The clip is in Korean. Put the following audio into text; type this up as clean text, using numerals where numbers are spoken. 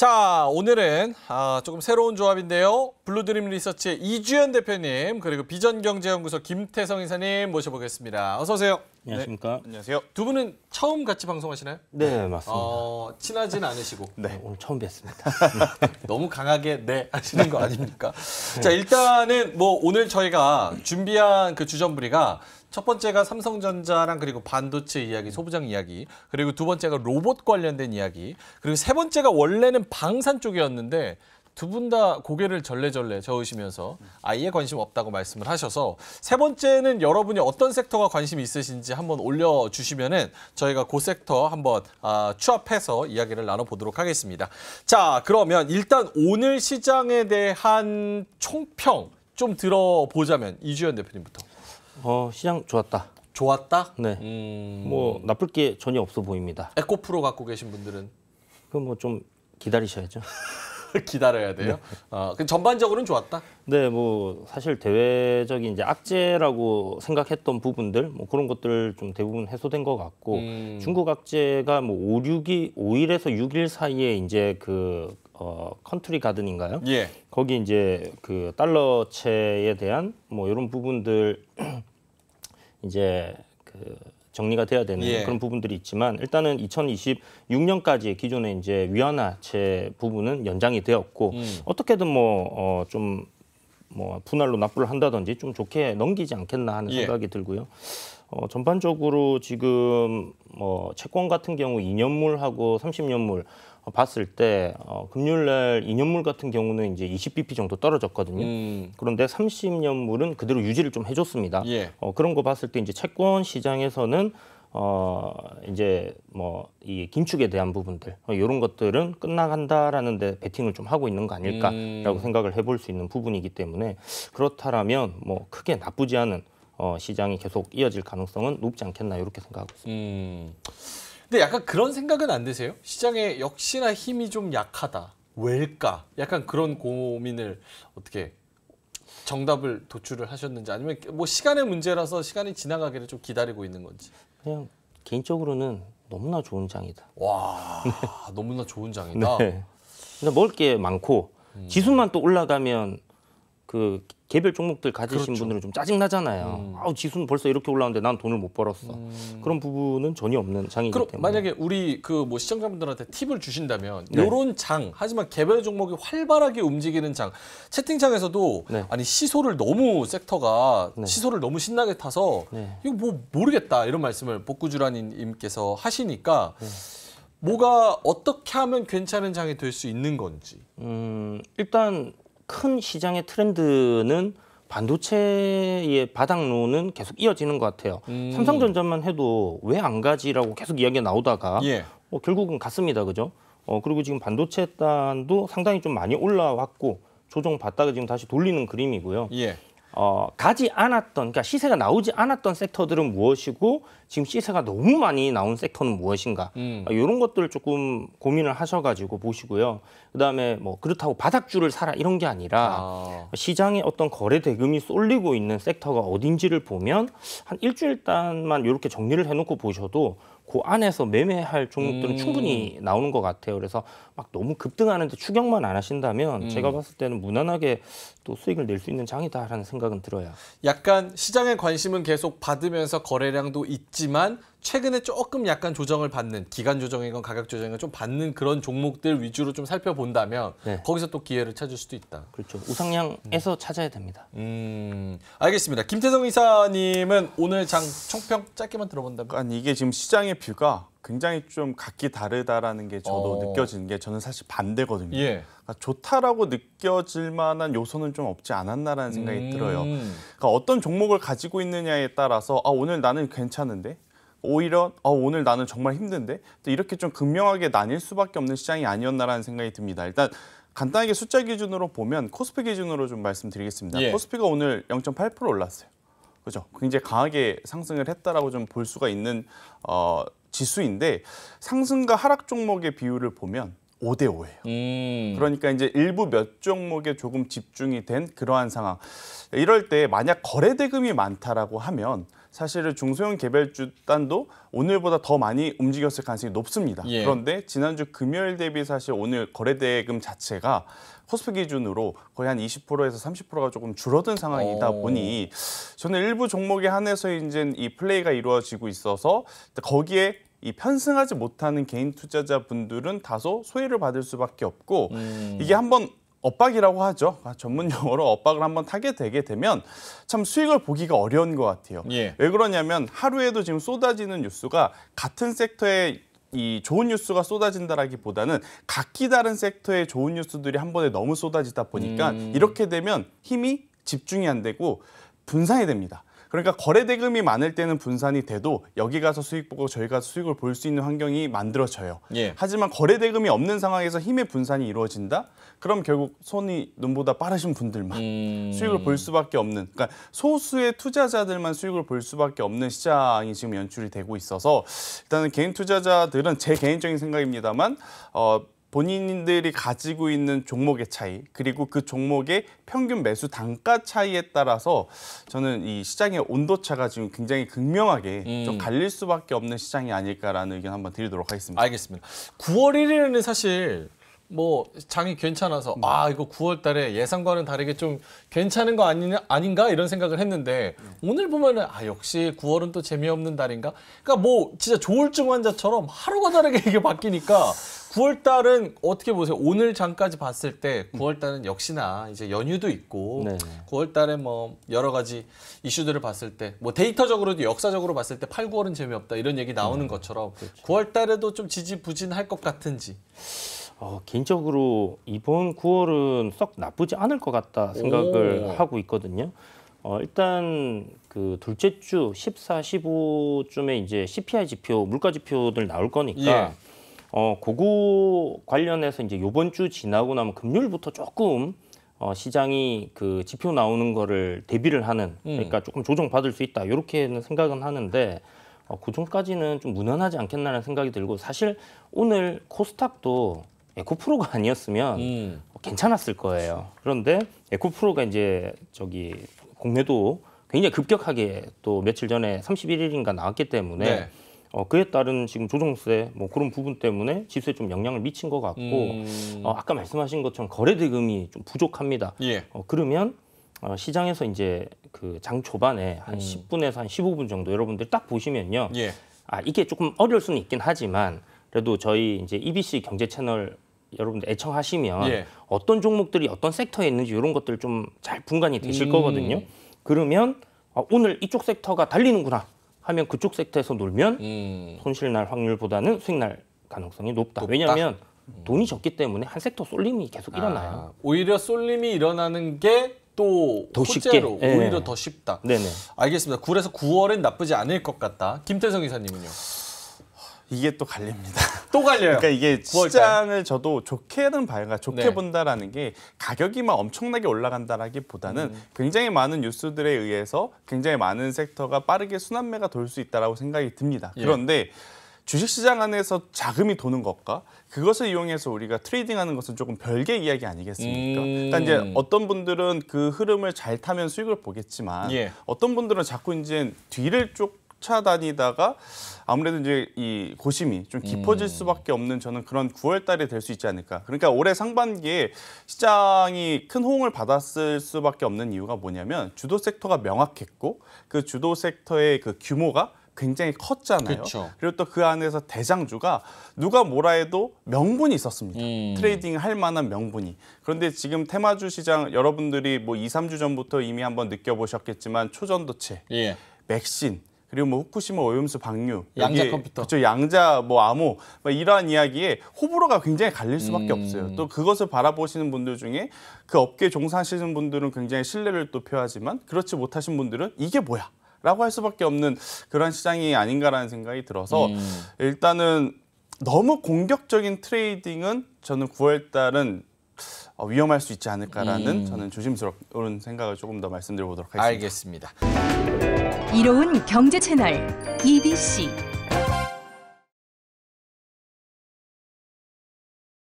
자, 오늘은 조금 새로운 조합인데요. 블루드림 리서치의 이주연 대표님 그리고 비전경제연구소 김태성 이사님 모셔보겠습니다. 어서 오세요. 안녕하십니까? 네. 안녕하세요. 두 분은 처음 같이 방송하시나요? 네, 맞습니다. 친하진 않으시고. 네, 오늘 처음 뵀습니다. 너무 강하게 네 하시는 거 아닙니까? 자, 일단은 뭐 오늘 저희가 준비한 그 주전부리가 첫 번째가 삼성전자랑 그리고 반도체 이야기, 소부장 이야기, 그리고 두 번째가 로봇 관련된 이야기, 그리고 세 번째가 원래는 방산 쪽이었는데 두 분 다 고개를 절레절레 저으시면서 아예 관심 없다고 말씀을 하셔서 세 번째는 여러분이 어떤 섹터가 관심이 있으신지 한번 올려주시면은 저희가 그 섹터 한번 취합해서 이야기를 나눠보도록 하겠습니다. 자, 그러면 일단 오늘 시장에 대한 총평 좀 들어보자면 이주연 대표님부터. 시장 좋았다. 좋았다? 네. 뭐 나쁠 게 전혀 없어 보입니다. 에코프로 갖고 계신 분들은 그럼 뭐 좀 기다리셔야죠. 기다려야 돼요. 그 전반적으로는 좋았다. 네, 뭐 사실 대외적인 이제 악재라고 생각했던 부분들, 뭐 그런 것들 좀 대부분 해소된 것 같고, 중국 악재가 뭐 5일에서 6일 사이에 이제 그 컨트리 가든인가요? 예. 거기 이제 그 달러채에 대한 뭐 이런 부분들 이제 그 정리가 돼야 되는 예. 그런 부분들이 있지만 일단은 2026년까지 기존의 이제 위안화채 부분은 연장이 되었고 어떻게든 뭐 좀 뭐 분할로 납부를 한다든지 좀 좋게 넘기지 않겠나 하는 예. 생각이 들고요. 전반적으로 지금 뭐 채권 같은 경우 2년물하고 30년물 봤을 때 금요일날 2년물 같은 경우는 이제 20bp 정도 떨어졌거든요. 그런데 30년물은 그대로 유지를 좀 해줬습니다. 예. 그런 거 봤을 때 이제 채권 시장에서는 이제 뭐 이 긴축에 대한 부분들 이런 것들은 끝나간다라는 데 베팅을 좀 하고 있는 거 아닐까라고 생각을 해볼 수 있는 부분이기 때문에 그렇다라면 뭐 크게 나쁘지 않은 시장이 계속 이어질 가능성은 높지 않겠나 이렇게 생각하고 있습니다. 근데 약간 그런 생각은 안 드세요? 시장에 역시나 힘이 좀 약하다. 왜일까? 약간 그런 고민을 어떻게 정답을 도출을 하셨는지 아니면 뭐 시간의 문제라서 시간이 지나가기를 좀 기다리고 있는 건지. 그냥 개인적으로는 너무나 좋은 장이다. 와, 너무나 좋은 장이다. 네. 근데 먹을 게 많고 지수만 또 올라가면 그 개별 종목들 가지신 그렇죠. 분들은 좀 짜증 나잖아요. 아우 지수는 벌써 이렇게 올라오는데 난 돈을 못 벌었어. 그런 부분은 전혀 없는 장이기 그럼 때문에. 만약에 우리 그 뭐 시청자분들한테 팁을 주신다면 네. 이런 장 하지만 개별 종목이 활발하게 움직이는 장 채팅창에서도 네. 아니 시소를 너무 섹터가 네. 시소를 너무 신나게 타서 네. 이거 뭐 모르겠다 이런 말씀을 복구주라님께서 하시니까 뭐가 어떻게 하면 괜찮은 장이 될 수 있는 건지. 일단 큰 시장의 트렌드는 반도체의 바닥론은 계속 이어지는 것 같아요. 삼성전자만 해도 왜 안 가지라고 계속 이야기가 나오다가 예. 결국은 갔습니다, 그죠? 그리고 지금 반도체 단도 상당히 좀 많이 올라왔고 조정 받다가 지금 다시 돌리는 그림이고요. 예. 가지 않았던, 그러니까 시세가 나오지 않았던 섹터들은 무엇이고 지금 시세가 너무 많이 나온 섹터는 무엇인가 이런 것들을 조금 고민을 하셔가지고 보시고요. 그다음에 뭐 그렇다고 바닥주를 사라 이런 게 아니라 시장에 어떤 거래 대금이 쏠리고 있는 섹터가 어딘지를 보면 한 일주일 단만 이렇게 정리를 해놓고 보셔도 그 안에서 매매할 종목들은 충분히 나오는 것 같아요. 그래서 막 너무 급등하는데 추격만 안 하신다면 제가 봤을 때는 무난하게 또 수익을 낼 수 있는 장이다라는 생각은 들어요. 약간 시장의 관심은 계속 받으면서 거래량도 있지만 최근에 조금 약간 조정을 받는 기간 조정이건 가격 조정이건 좀 받는 그런 종목들 위주로 좀 살펴본다면 네. 거기서 또 기회를 찾을 수도 있다. 그렇죠. 우상향에서 찾아야 됩니다. 알겠습니다. 김태성 이사님은 오늘 장 총평 짧게만 들어본다면. 아니 이게 지금 시장의 뷰가 굉장히 좀 각기 다르다라는 게 저도 느껴지는 게 저는 사실 반대거든요. 예. 그러니까 좋다라고 느껴질 만한 요소는 좀 없지 않았나라는 생각이 들어요. 그러니까 어떤 종목을 가지고 있느냐에 따라서 오늘 나는 괜찮은데 오히려 오늘 나는 정말 힘든데 또 이렇게 좀 극명하게 나뉠 수밖에 없는 시장이 아니었나라는 생각이 듭니다. 일단 간단하게 숫자 기준으로 보면 코스피 기준으로 좀 말씀드리겠습니다. 예. 코스피가 오늘 0.8% 올랐어요. 그죠? 굉장히 강하게 상승을 했다라고 좀 볼 수가 있는 지수인데 상승과 하락 종목의 비율을 보면 5대 5예요. 그러니까 이제 일부 몇 종목에 조금 집중이 된 그러한 상황. 이럴 때 만약 거래 대금이 많다라고 하면 사실은 중소형 개별주단도 오늘보다 더 많이 움직였을 가능성이 높습니다. 예. 그런데 지난주 금요일 대비 사실 오늘 거래대금 자체가 코스피 기준으로 거의 한 20%에서 30%가 조금 줄어든 상황이다 보니 저는 일부 종목에 한해서 이제 이 플레이가 이루어지고 있어서 거기에 이 편승하지 못하는 개인 투자자분들은 다소 소외를 받을 수밖에 없고 이게 한번 엇박이라고 하죠. 전문 용어로 엇박을 한번 타게 되게 되면 참 수익을 보기가 어려운 것 같아요. 예. 왜 그러냐면 하루에도 지금 쏟아지는 뉴스가 같은 섹터에 이 좋은 뉴스가 쏟아진다라기보다는 각기 다른 섹터의 좋은 뉴스들이 한 번에 너무 쏟아지다 보니까 이렇게 되면 힘이 집중이 안 되고 분산이 됩니다. 그러니까 거래 대금이 많을 때는 분산이 돼도 여기 가서 수익 보고 저희 가서 수익을 볼 수 있는 환경이 만들어져요. 예. 하지만 거래 대금이 없는 상황에서 힘의 분산이 이루어진다? 그럼 결국 손이 눈보다 빠르신 분들만 수익을 볼 수밖에 없는, 그러니까 소수의 투자자들만 수익을 볼 수밖에 없는 시장이 지금 연출이 되고 있어서 일단은 개인 투자자들은 제 개인적인 생각입니다만 본인들이 가지고 있는 종목의 차이 그리고 그 종목의 평균 매수 단가 차이에 따라서 저는 이 시장의 온도차가 지금 굉장히 극명하게 좀 갈릴 수밖에 없는 시장이 아닐까라는 의견 한번 드리도록 하겠습니다. 알겠습니다. 9월 1일에는 사실 뭐 장이 괜찮아서 이거 9월 달에 예상과는 다르게 좀 괜찮은 거 아닌가 이런 생각을 했는데 오늘 보면은 역시 9월은 또 재미없는 달인가? 그러니까 뭐 진짜 조울증 환자처럼 하루가 다르게 이게 바뀌니까 9월 달은 어떻게 보세요? 오늘 장까지 봤을 때 9월 달은 역시나 이제 연휴도 있고 네. 9월 달에 뭐 여러 가지 이슈들을 봤을 때 뭐 데이터적으로도 역사적으로 봤을 때 8, 9월은 재미없다 이런 얘기 나오는 것처럼 그렇죠. 9월 달에도 좀 지지부진할 것 같은지. 개인적으로 이번 9월은 썩 나쁘지 않을 것 같다 생각을 오. 하고 있거든요. 일단 그 둘째 주 14, 15쯤에 이제 CPI 지표, 물가 지표들 나올 거니까 예. 그거 관련해서 이제 이번 주 지나고 나면 금요일부터 조금 시장이 그 지표 나오는 거를 대비를 하는, 그러니까 조금 조정받을 수 있다 이렇게는 생각은 하는데 그 전까지는 좀 무난하지 않겠나라는 생각이 들고, 사실 오늘 코스닥도 에코프로가 아니었으면 괜찮았을 거예요. 그런데 에코프로가 이제 저기 공매도 굉장히 급격하게 또 며칠 전에 31일인가 나왔기 때문에 네. 그에 따른 지금 조정세 뭐 그런 부분 때문에 지수에 좀 영향을 미친 것 같고 아까 말씀하신 것처럼 거래 대금이 좀 부족합니다. 예. 그러면 시장에서 이제 그 장 초반에 한 10분에서 한 15분 정도 여러분들 딱 보시면요. 예. 이게 조금 어려울 수는 있긴 하지만 그래도 저희 이제 EBC 경제 채널 여러분들 애청하시면 예. 어떤 종목들이 어떤 섹터에 있는지 이런 것들 좀 잘 분간이 되실 거거든요. 그러면 오늘 이쪽 섹터가 달리는구나 하면 그쪽 섹터에서 놀면 손실 날 확률보다는 수익 날 가능성이 높다. 왜냐하면 돈이 적기 때문에 한 섹터 쏠림이 계속 일어나요. 오히려 쏠림이 일어나는 게 또 더 호재로 쉽게. 오히려 더 쉽다. 네네. 알겠습니다. 그래서 9월엔 나쁘지 않을 것 같다. 김태성 이사님은요? 이게 또 갈립니다. 또 갈려요. 그러니까 이게 9월 달. 시장을 저도 좋게는 봐요. 그러니까 좋게 네. 본다라는 게 가격이 막 엄청나게 올라간다라기보다는 굉장히 많은 뉴스들에 의해서 굉장히 많은 섹터가 빠르게 순환매가 돌 수 있다라고 생각이 듭니다. 예. 그런데 주식시장 안에서 자금이 도는 것과 그것을 이용해서 우리가 트레이딩하는 것은 조금 별개의 이야기 아니겠습니까? 그러니까 이제 어떤 분들은 그 흐름을 잘 타면 수익을 보겠지만 예. 어떤 분들은 자꾸 이제 뒤를 쫓아다니다가 아무래도 이제 이 고심이 좀 깊어질 수밖에 없는 저는 그런 9월 달에 될 수 있지 않을까. 그러니까 올해 상반기에 시장이 큰 호응을 받았을 수밖에 없는 이유가 뭐냐면 주도 섹터가 명확했고 그 주도 섹터의 그 규모가 굉장히 컸잖아요. 그쵸. 그리고 또 그 안에서 대장주가 누가 뭐라 해도 명분이 있었습니다. 트레이딩 할 만한 명분이. 그런데 지금 테마주 시장 여러분들이 뭐 2, 3주 전부터 이미 한번 느껴보셨겠지만 초전도체, 예. 맥신, 그리고 뭐 후쿠시마 오염수 방류, 양자 여기에 컴퓨터. 그렇죠, 양자 뭐 암호 뭐 이러한 이야기에 호불호가 굉장히 갈릴 수밖에 없어요. 또 그것을 바라보시는 분들 중에 그 업계에 종사하시는 분들은 굉장히 신뢰를 또 표하지만 그렇지 못하신 분들은 이게 뭐야? 라고 할 수밖에 없는 그런 시장이 아닌가라는 생각이 들어서 일단은 너무 공격적인 트레이딩은 저는 9월 달은 위험할 수 있지 않을까라는 저는 조심스러운 생각을 조금 더 말씀드려보도록 하겠습니다. 알겠습니다. 이로운 경제 채널 EBC